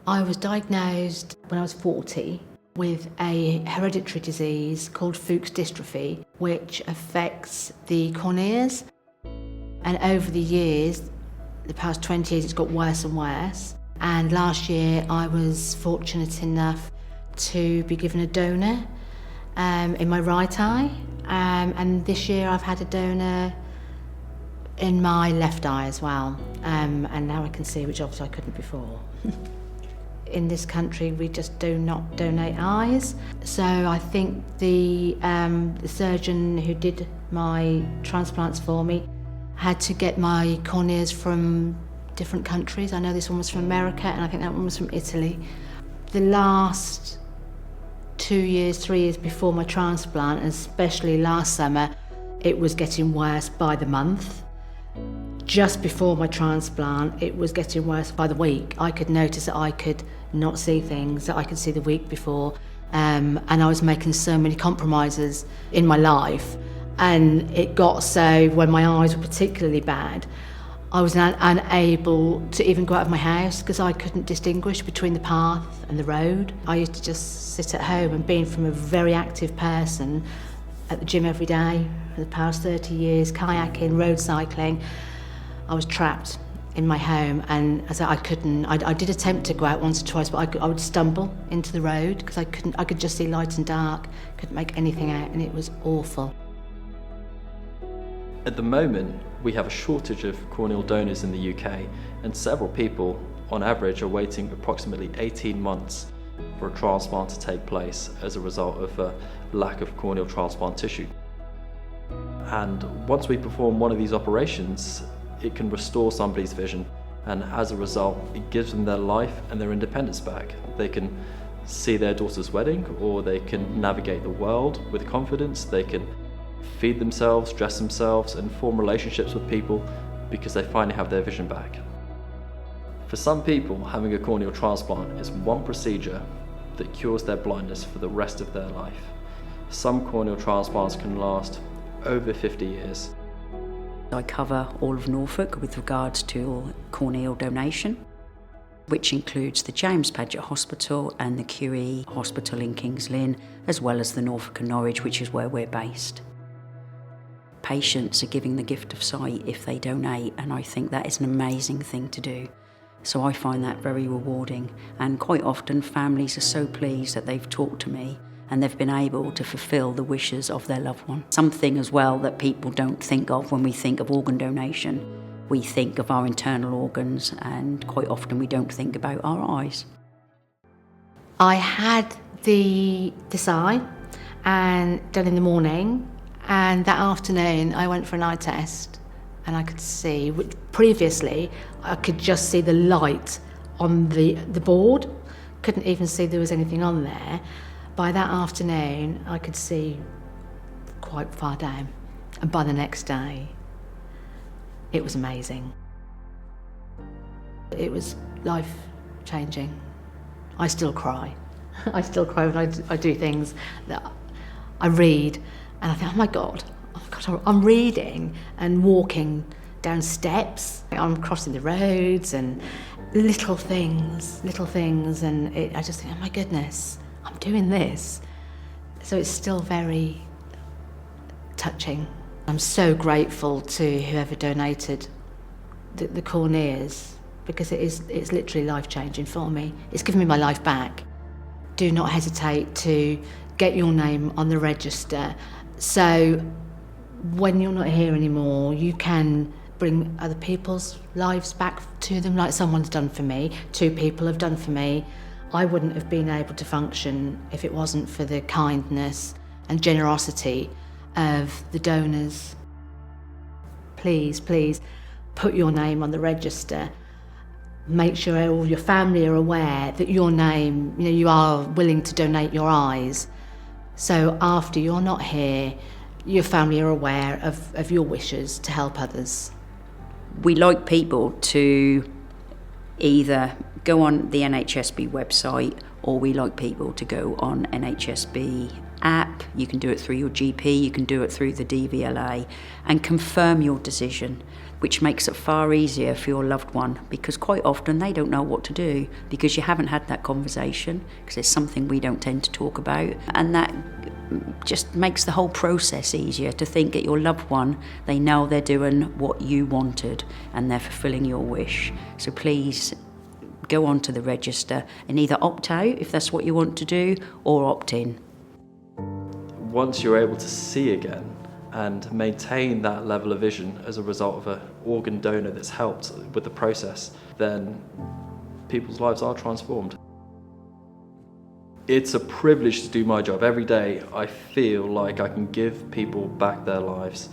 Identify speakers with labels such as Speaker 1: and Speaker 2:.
Speaker 1: I was diagnosed when I was 40 with a hereditary disease called Fuchs dystrophy, which affects the corneas. And over the years, the past 20 years, it's got worse and worse. And last year, I was fortunate enough to be given a donor in my right eye. And this year, I've had a donor in my left eye as well. And now I can see, which obviously I couldn't before. In this country, we just do not donate eyes. So I think the surgeon who did my transplants for me had to get my corneas from different countries. I know this one was from America, and I think that one was from Italy. The last 2 years, 3 years before my transplant, and especially last summer, it was getting worse by the month. Just before my transplant, it was getting worse by the week. I could notice that I could not see things that I could see the week before, and I was making so many compromises in my life. And it got so, when my eyes were particularly bad, I was unable to even go out of my house because I couldn't distinguish between the path and the road. I used to just sit at home, and being from a very active person at the gym every day for the past 30 years, kayaking, road cycling, I was trapped in my home, and as I couldn't. I did attempt to go out once or twice, but I would stumble into the road because I couldn't. I could just see light and dark, couldn't make anything out, and it was awful.
Speaker 2: At the moment, we have a shortage of corneal donors in the UK, and several people, on average, are waiting approximately 18 months for a transplant to take place as a result of a lack of corneal transplant tissue. And once we perform one of these operations, it can restore somebody's vision, and as a result, it gives them their life and their independence back. They can see their daughter's wedding, or they can navigate the world with confidence. They can feed themselves, dress themselves, and form relationships with people because they finally have their vision back. For some people, having a corneal transplant is one procedure that cures their blindness for the rest of their life. Some corneal transplants can last over 50 years.
Speaker 3: I cover all of Norfolk with regards to corneal donation, which includes the James Paget Hospital and the QE Hospital in Kings Lynn, as well as the Norfolk and Norwich, which is where we're based. Patients are giving the gift of sight if they donate, and I think that is an amazing thing to do. So I find that very rewarding, and quite often families are so pleased that they've talked to me and they've been able to fulfil the wishes of their loved one. Something as well that people don't think of when we think of organ donation. We think of our internal organs, and quite often we don't think about our eyes.
Speaker 1: I had this eye and done in the morning, and that afternoon I went for an eye test, and I could see, which previously I could just see the light on the board, couldn't even see there was anything on there. By that afternoon I could see quite far down, and by the next day it was amazing. It was life-changing. I still cry. I still cry when I do things that I read, and I think, oh my God, I'm reading and walking down steps. I'm crossing the roads and little things, and I just think, oh my goodness, I'm doing this. So it's still very touching. I'm so grateful to whoever donated the corneas, because it's literally life-changing for me. It's given me my life back. Do not hesitate to get your name on the register, so when you're not here anymore, you can bring other people's lives back to them, like someone's done for me. 2 people have done for me. I wouldn't have been able to function if it wasn't for the kindness and generosity of the donors. Please, please put your name on the register. Make sure all your family are aware that your name, you are willing to donate your eyes. So after you're not here, your family are aware of your wishes to help others.
Speaker 3: We like people to either go on the NHSB website or we like people to go on NHSB app. You can do it through your GP, you can do it through the DVLA, and confirm your decision, which makes it far easier for your loved one, because quite often they don't know what to do because you haven't had that conversation, because it's something we don't tend to talk about, and that just makes the whole process easier, to think that your loved one, they know they're doing what you wanted and they're fulfilling your wish. So please go onto the register and either opt out if that's what you want to do, or opt in.
Speaker 2: Once you're able to see again and maintain that level of vision as a result of an organ donor that's helped with the process, then people's lives are transformed. It's a privilege to do my job. Every day I feel like I can give people back their lives.